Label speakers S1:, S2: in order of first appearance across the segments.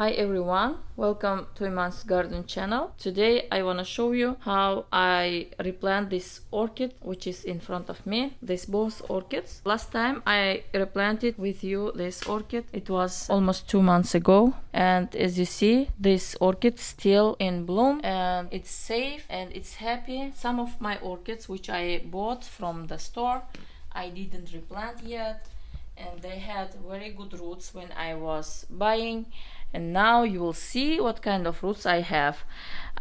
S1: Hi everyone, welcome to Emaan's garden channel. Today I want to show you how I replant this orchid which is in front of me, these both orchids. Last time I replanted with you this orchid, it was almost 2 months ago, and as you see this orchid still in bloom and it's safe and it's happy. Some of my orchids which I bought from the store I didn't replant yet, and they had very good roots when I was buying, and now you will see what kind of roots I have.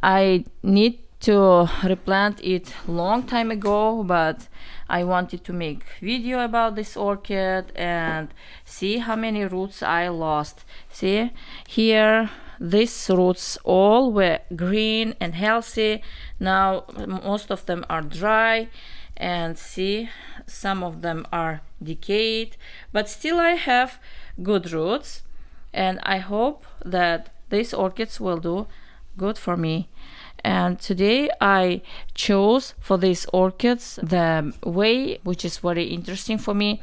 S1: I need to replant it long time ago, but I wanted to make video about this orchid and see how many roots I lost. See here, these roots all were green and healthy. Now most of them are dry, and see, some of them are decayed, but still I have good roots, and I hope that these orchids will do good for me. And today I chose for these orchids the way which is very interesting for me.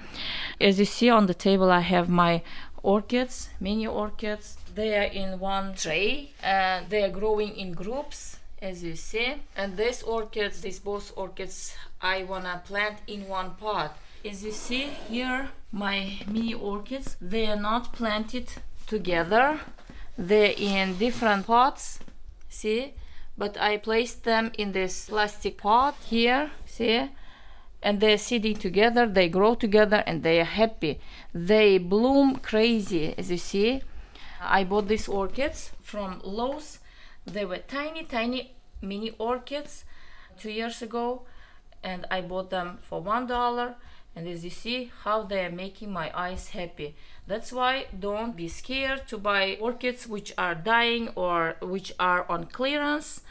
S1: As you see on the table, I have my orchids, mini orchids. They are in one tray and they are growing in groups, as you see. And these orchids, these both orchids, I wanna plant in one pot. As you see here, my mini orchids, they are not planted together, they're in different pots, see, but I placed them in this plastic pot here, see, and they're sitting together, they grow together, and they are happy. They bloom crazy. As you see, I bought these orchids from Lowe's. They were tiny mini orchids 2 years ago, and I bought them for $1. And as you see how they are making my eyes happy. That's why don't be scared to buy orchids which are dying or which are on clearance.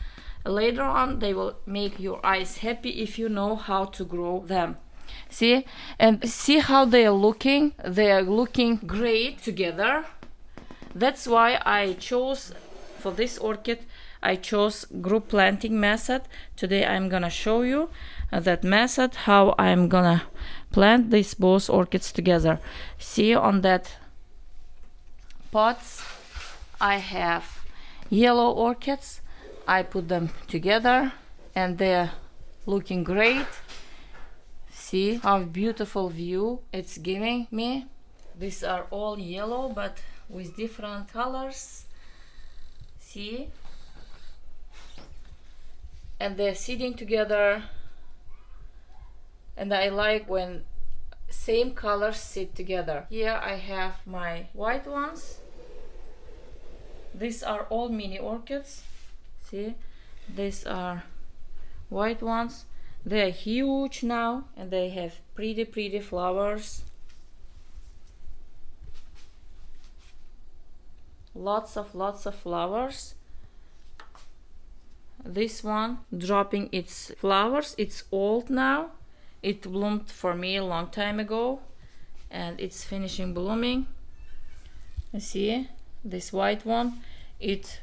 S1: Later on they will make your eyes happy if you know how to grow them. See, and see how they are looking. They are looking great together. That's why I chose for this orchid, I chose group planting method. Today I'm gonna show you that method, how I'm gonna plant these both orchids together. See, on that pots I have yellow orchids. I put them together and they're looking great. See how beautiful view it's giving me. These are all yellow but with different colors. See, and they're sitting together, and I like when same colors sit together. Here I have my white ones. These are all mini orchids. See, these are white ones. They are huge now and they have pretty flowers. Lots of flowers. This one dropping its flowers. It's old now. It bloomed for me a long time ago and it's finishing blooming. You see this white one, it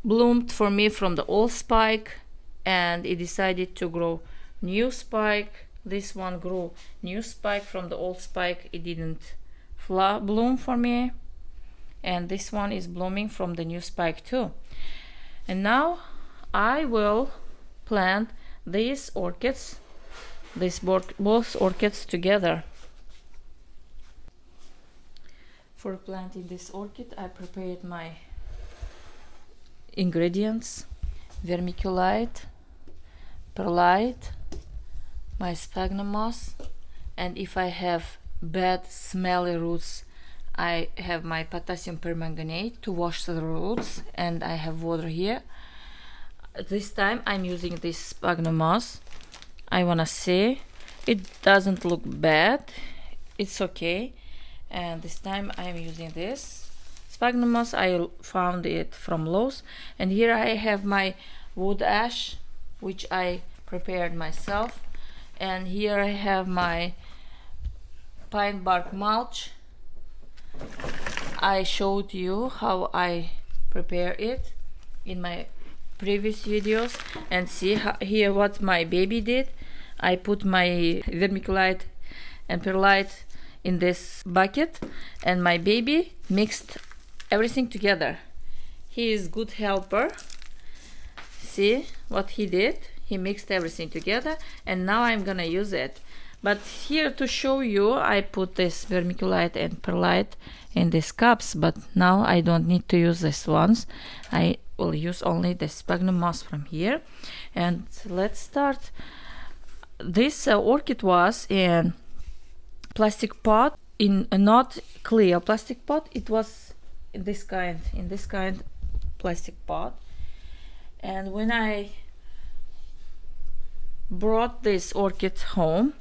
S1: bloomed for me from the old spike and it decided to grow new spike. This one grew new spike from the old spike. It didn't bloom for me, and this one is blooming from the new spike too. And now I will plant these orchids, these both orchids together. For planting this orchid I prepared my ingredients: vermiculite, perlite, my sphagnum moss, and if I have bad smelly roots I have my potassium permanganate to wash the roots, and I have water here. This time I'm using this sphagnum moss. I wanna see, it doesn't look bad, it's okay. And this time I'm using this sphagnum moss. I found it from Lowe's. And here I have my wood ash which I prepared myself, and here I have my pine bark mulch. I showed you how I prepare it in my previous videos, and see how, here what my baby did. I put my vermiculite and perlite in this bucket, and my baby mixed everything together. He is good helper. See what he did? He mixed everything together, and now I'm gonna use it. But here to show you, I put this vermiculite and perlite in these cups, but now I don't need to use these ones. I will use only the sphagnum moss from here. And let's start. This orchid was in plastic pot, in a not clear plastic pot. It was in this kind plastic pot. And when I brought this orchid home,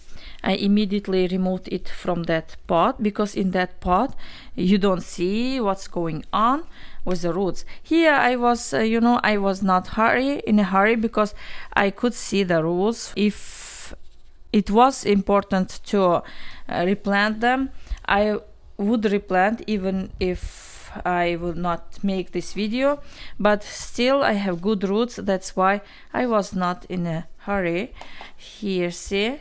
S1: I immediately removed it from that pot, because in that pot you don't see what's going on with the roots. Here I was I was not in a hurry, because I could see the roots. If it was important to replant them, I would replant, even if I would not make this video, but still I have good roots. That's why I was not in a hurry. Here, see,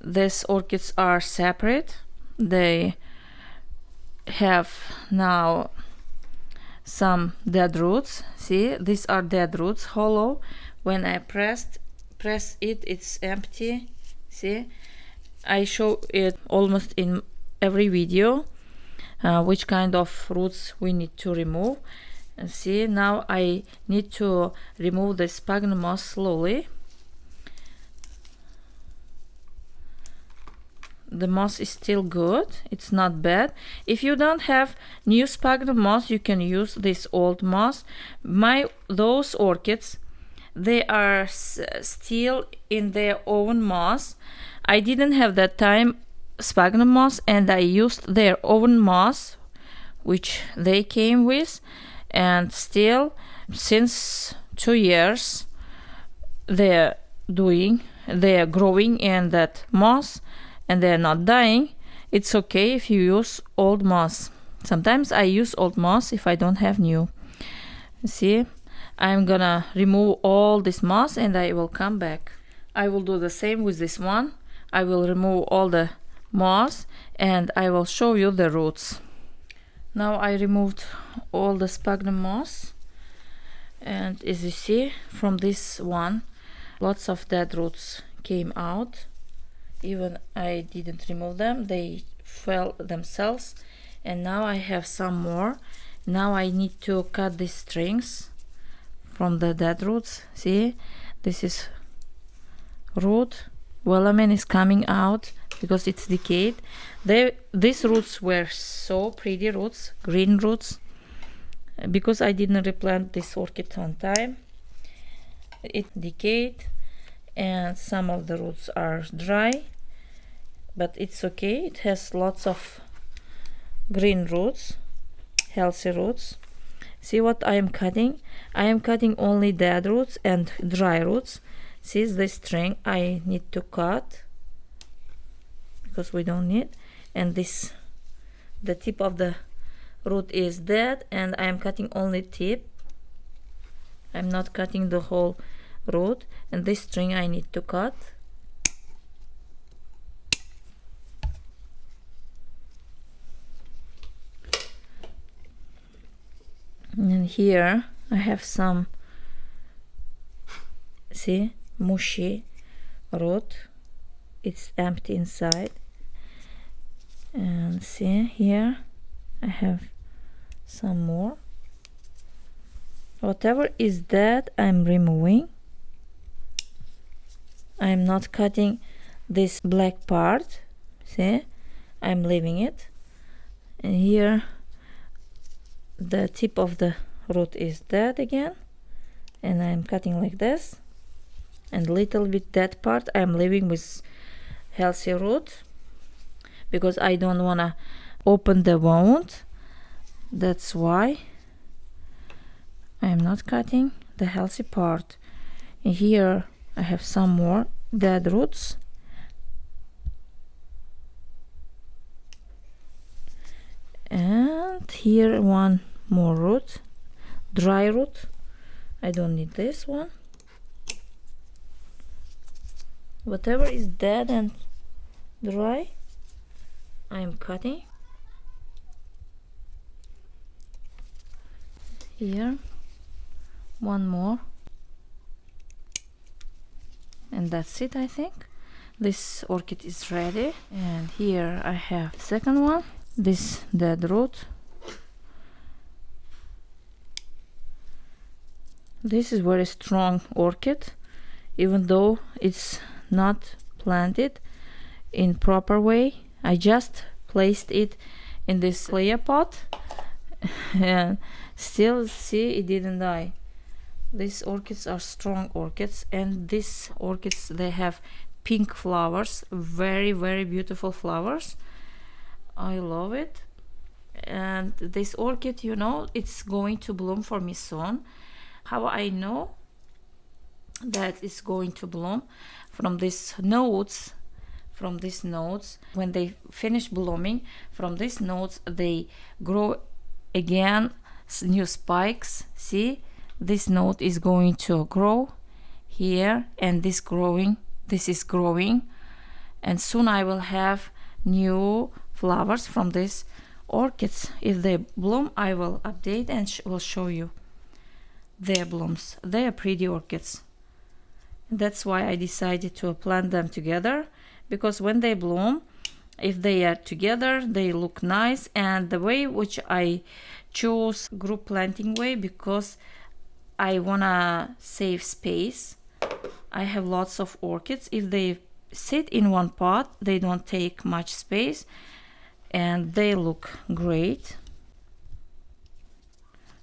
S1: these orchids are separate. They have now some dead roots. See, these are dead roots, hollow. When I press it, it's empty. See, I show it almost in every video, which kind of roots we need to remove. And see, now I need to remove the sphagnum moss slowly. The moss is still good, it's not bad. If you don't have new sphagnum moss, you can use this old moss. Those orchids, they are still in their own moss. I didn't have that time sphagnum moss, and I used their own moss which they came with, and still since 2 years they're growing in that moss, and they're not dying. It's okay if you use old moss. Sometimes I use old moss if I don't have new. See, I'm gonna remove all this moss and I will come back. I will do the same with this one. I will remove all the moss and I will show you the roots. Now I removed all the sphagnum moss, and as you see from this one, lots of dead roots came out. Even I didn't remove them, they fell themselves. And now I have some more. Now I need to cut these strings from the dead roots. See, this is root. Velamen is coming out because it's decayed. These roots were so pretty roots, green roots. Because I didn't replant this orchid on time, it decayed and some of the roots are dry, but it's okay. It has lots of green roots, healthy roots. See what I am cutting? I am cutting only dead roots and dry roots. See this string I need to cut because we don't need, and the tip of the root is dead, and I am cutting only tip. I'm not cutting the whole root, and this string I need to cut. And here I have some, see, mushy root. It's empty inside. And see here I have some more. Whatever is dead I'm removing. I'm not cutting this black part. See, I'm leaving it. And here the tip of the root is dead again, and I'm cutting like this. And little bit dead part I'm leaving with healthy root because I don't want to open the wound. That's why I'm not cutting the healthy part. And here I have some more dead roots. And here one more root, dry root. I don't need this one. Whatever is dead and dry I'm cutting. Here, one more, and that's it. I think this orchid is ready. And here I have second one, this dead root. This is very strong orchid, even though it's not planted in proper way. I just placed it in this clay pot and still, see, it didn't die. These orchids are strong orchids, and these orchids, they have pink flowers, very, very beautiful flowers. I love it. And this orchid, you know, it's going to bloom for me soon. How I know that it's going to bloom? From these nodes, when they finish blooming, from these nodes they grow again new spikes. See, this node is going to grow here, and this is growing, and soon I will have new flowers from these orchids. If they bloom, I will update and will show you their blooms. They are pretty orchids. That's why I decided to plant them together, because when they bloom, if they are together, they look nice. And the way which I chose group planting way, because I wanna save space. I have lots of orchids. If they sit in one pot, they don't take much space and they look great.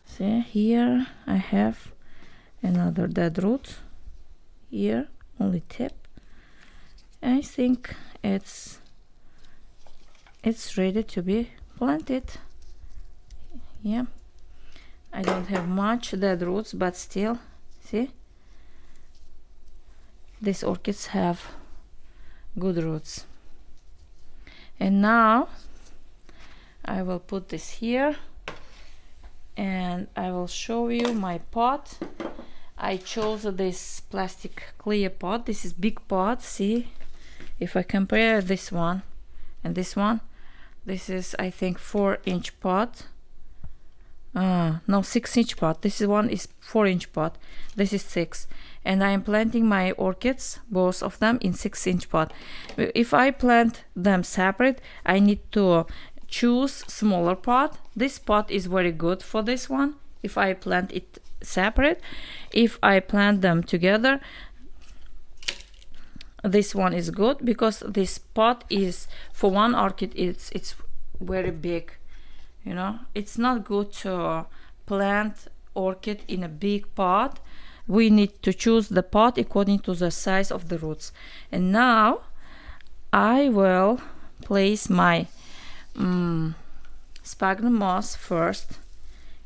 S1: See, here I have another dead root. Here, only tip. I think it's ready to be planted. Yeah, I don't have much dead roots, but still, see, these orchids have good roots. And now I will put this here, and I will show you my pot. I chose this plastic clear pot. This is big pot. See, if I compare this one and this one, this is, I think, 4-inch pot. No, 6-inch pot. This one is 4-inch pot. This is 6, and I am planting my orchids, both of them, in 6-inch pot. If I plant them separate, I need to choose smaller pot. This pot is very good for this one. If I plant it separate, if I plant them together, this one is good, because this pot is for one orchid. It's very big. You know, it's not good to plant orchid in a big pot. We need to choose the pot according to the size of the roots. And now I will place my sphagnum moss first.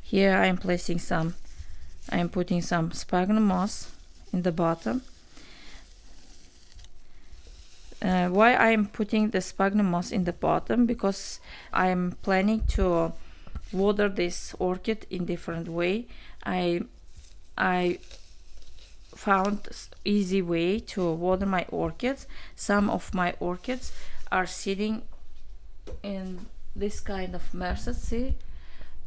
S1: Here I am placing some, I am putting some sphagnum moss in the bottom. Why I am putting the sphagnum moss in the bottom? Because I am planning to water this orchid in different way. I found easy way to water my orchids. Some of my orchids are sitting in this kind of messes. See,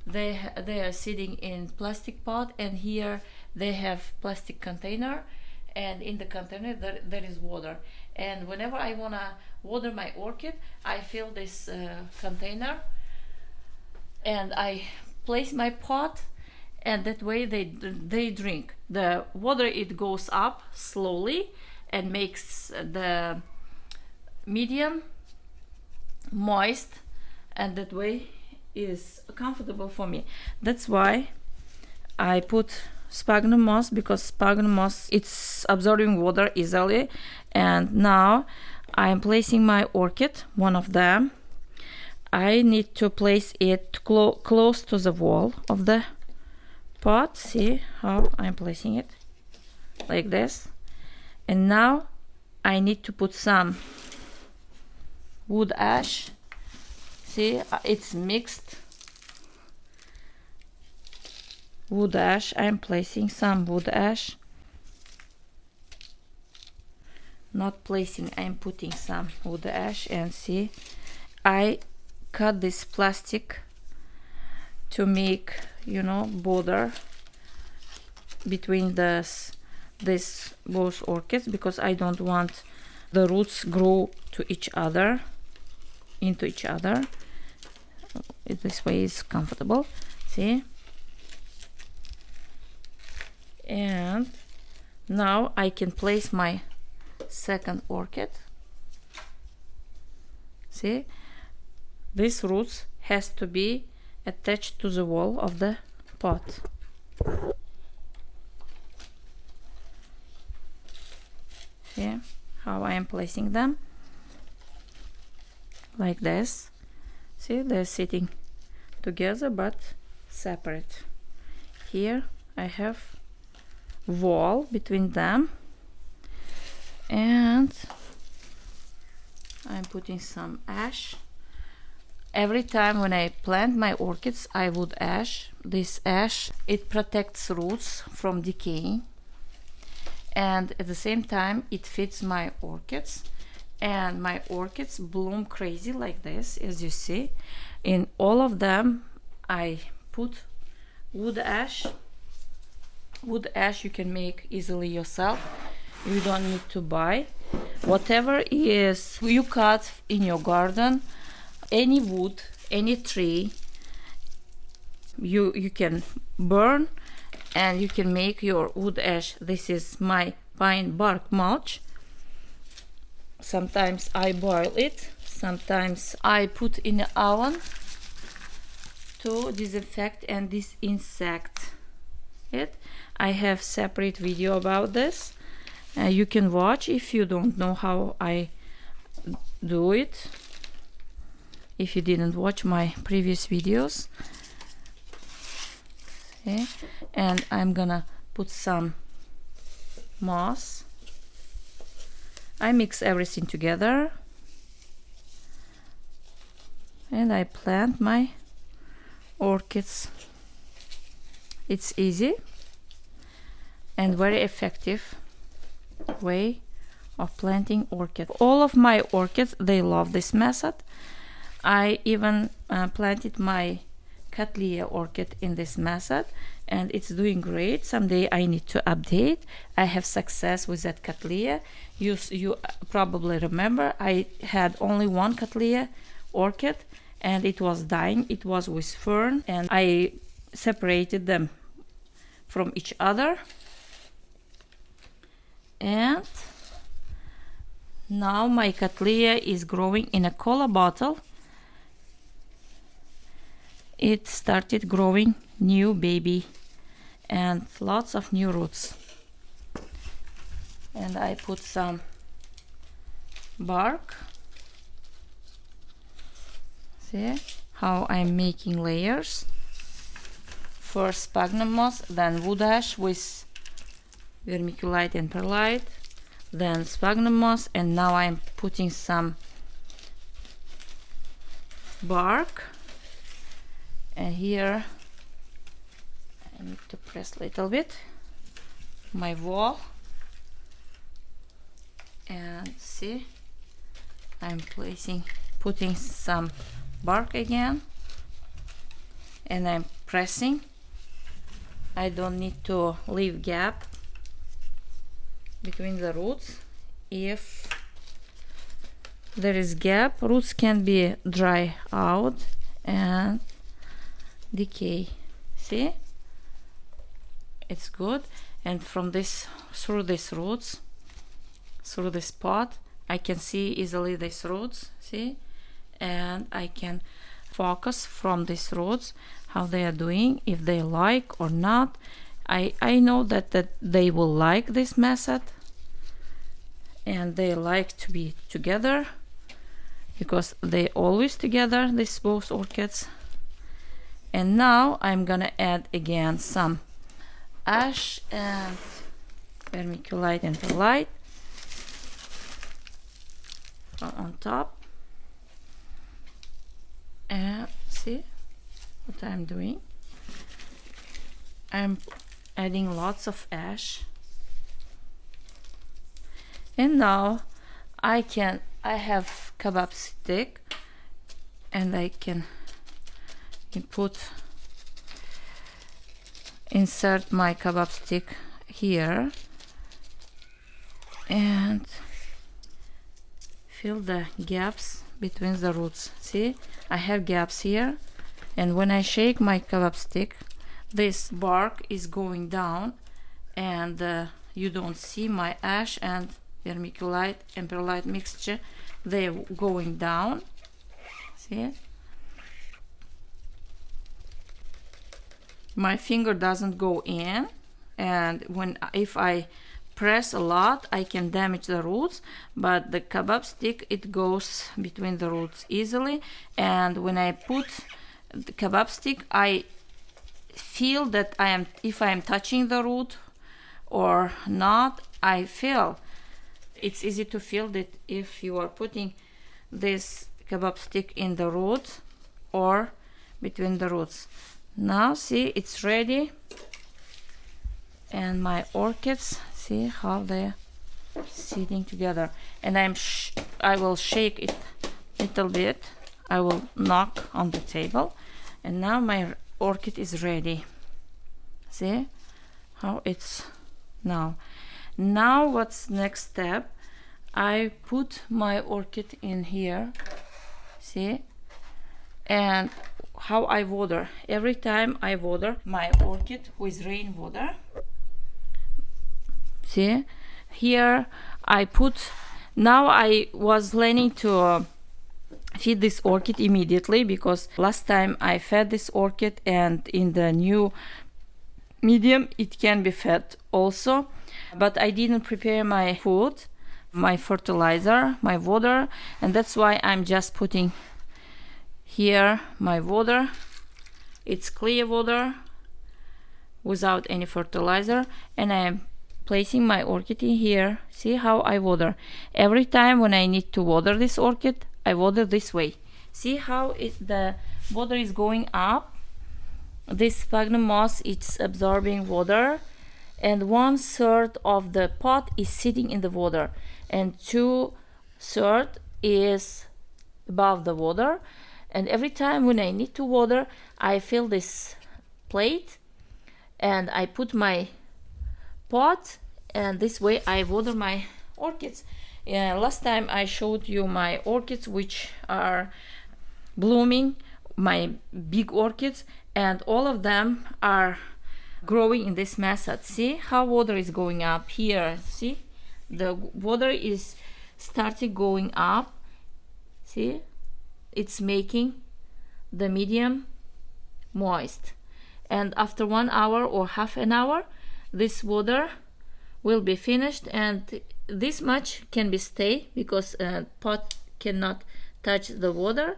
S1: they are sitting in plastic pot, and here they have plastic container, and in the container there is water. And whenever I wanna water my orchid, I fill this container and I place my pot, and that way they drink the water. It goes up slowly and makes the medium moist, and that way is comfortable for me. That's why I put sphagnum moss, because sphagnum moss, it's absorbing water easily. And now I am placing my orchid, one of them. I need to place it close to the wall of the pot. See how I'm placing it, like this. And now I need to put some wood ash. See, it's mixed wood ash. I'm placing some wood ash. Not placing, I'm putting some wood ash. And see, I cut this plastic to make you know, border between this both orchids, because I don't want the roots grow to each other, into each other. This way is comfortable, see. And now I can place my second orchid. See, these roots has to be attached to the wall of the pot. See how I am placing them? Like this. See, they're sitting together but separate. Here I have wall between them, and I'm putting some ash. Every time when I plant my orchids, I would ash. This ash, it protects roots from decaying, and at the same time it feeds my orchids, and my orchids bloom crazy like this, as you see. In all of them I put wood ash. Wood ash you can make easily yourself, you don't need to buy. Whatever is you cut in your garden, any wood, any tree, you can burn and you can make your wood ash. This is my pine bark mulch. Sometimes I boil it, sometimes I put in the oven to disinfect and disinsect it. I have separate video about this. You can watch if you don't know how I do it, if you didn't watch my previous videos. Okay. And I'm gonna put some moss. I mix everything together and I plant my orchids. It's easy and very effective way of planting orchid. All of my orchids, they love this method. I even planted my Cattleya orchid in this method and it's doing great. Someday I need to update. I have success with that Cattleya. You probably remember I had only one Cattleya orchid and it was dying. It was with fern and I separated them from each other. And now my Cattleya is growing in a cola bottle. It started growing new baby and lots of new roots. And I put some bark. See how I'm making layers. First sphagnum moss, then wood ash with vermiculite and perlite, then sphagnum moss, and now I'm putting some bark. And here I need to press a little bit my wall, and see I'm putting some bark again, and I'm pressing. I don't need to leave gap between the roots. If there is gap, roots can be dry out and decay. See, it's good. And from this, through these roots, through this pot, I can see easily these roots. See, and I can focus from these roots how they are doing, if they like or not. I know that they will like this method and they like to be together because they always together, these both orchids. And now I'm gonna add again some ash and vermiculite and perlite on top. And see what I'm doing? I'm adding lots of ash. And now I have kebab stick and I can put insert my kebab stick here and fill the gaps between the roots. See, I have gaps here, and when I shake my kebab stick, this bark is going down, and you don't see my ash and vermiculite and perlite mixture, they're going down. See, my finger doesn't go in, and if I press a lot, I can damage the roots, but the kebab stick, it goes between the roots easily. And when I put the kebab stick, I feel that if I am touching the root or not, I feel it's easy to feel that if you are putting this kebab stick in the root or between the roots. Now see, it's ready, and my orchids, see how they're sitting together. And I will shake it a little bit. I will knock on the table, and now my orchid is ready. See how it's now. Now what's next step? I put my orchid in here. See, and how I water. Every time I water my orchid with rainwater. See, here I put, now I was planning to feed this orchid immediately, because last time I fed this orchid, and in the new medium it can be fed also, but I didn't prepare my food, my fertilizer, my water, and that's why I'm just putting here my water. It's clear water without any fertilizer, and I'm placing my orchid in here. See how I water. Every time when I need to water this orchid, I water this way. See how the water is going up. This sphagnum moss, it's absorbing water, and 1/3 of the pot is sitting in the water, and 2/3 is above the water. And every time when I need to water, I fill this plate and I put my pot, and this way I water my orchids. Last time I showed you my orchids which are blooming, my big orchids, and all of them are growing in this method. See how water is going up here. See, the water is starting going up. See, it's making the medium moist, and after 1 hour or half an hour, this water will be finished, and this much can be stay because pot cannot touch the water,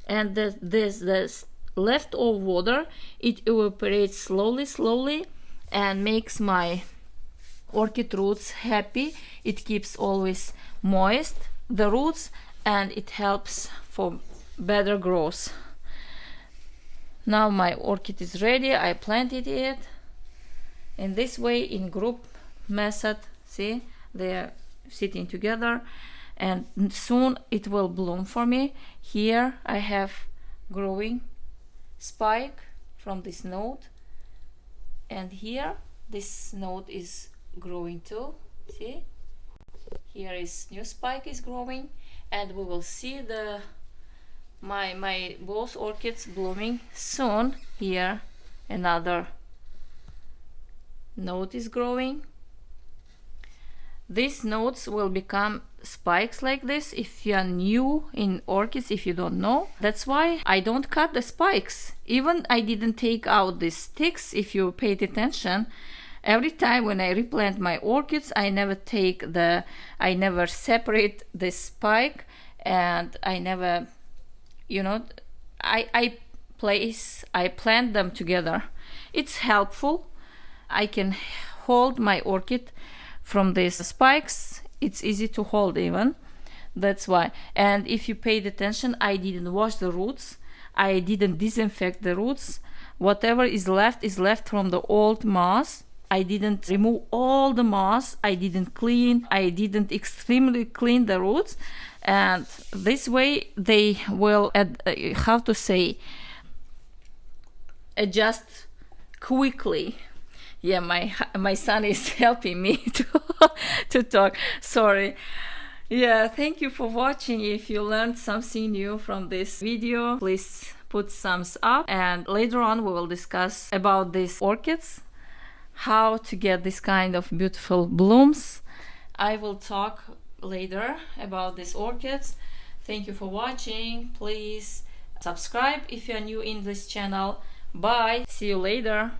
S1: and this leftover water, it evaporates slowly and makes my orchid roots happy. It keeps always moist the roots, and it helps for better growth. Now my orchid is ready. I planted it in this way, in group method. See, they are sitting together, and soon it will bloom for me. Here I have growing spike from this node, and here this node is growing too. See, here is new spike is growing, and we will see my both orchids blooming soon. Here another node is growing. These nodes will become spikes like this if you are new in orchids, if you don't know. That's why I don't cut the spikes. Even I didn't take out the sticks. If you paid attention, every time when I replant my orchids, I never separate the spike, and I never, I plant them together. It's helpful. I can hold my orchid from these spikes. It's easy to hold even. That's why. And if you paid attention, I didn't wash the roots. I didn't disinfect the roots. Whatever is left from the old moss. I didn't remove all the moss. I didn't clean. I didn't extremely clean the roots. And this way they will, adjust quickly. Yeah, my son is helping me to talk. Sorry. Yeah, thank you for watching. If you learned something new from this video, please put thumbs up, and later on we will discuss about these orchids, how to get this kind of beautiful blooms. I will talk later about these orchids. Thank you for watching. Please subscribe if you are new in this channel. Bye. See you later.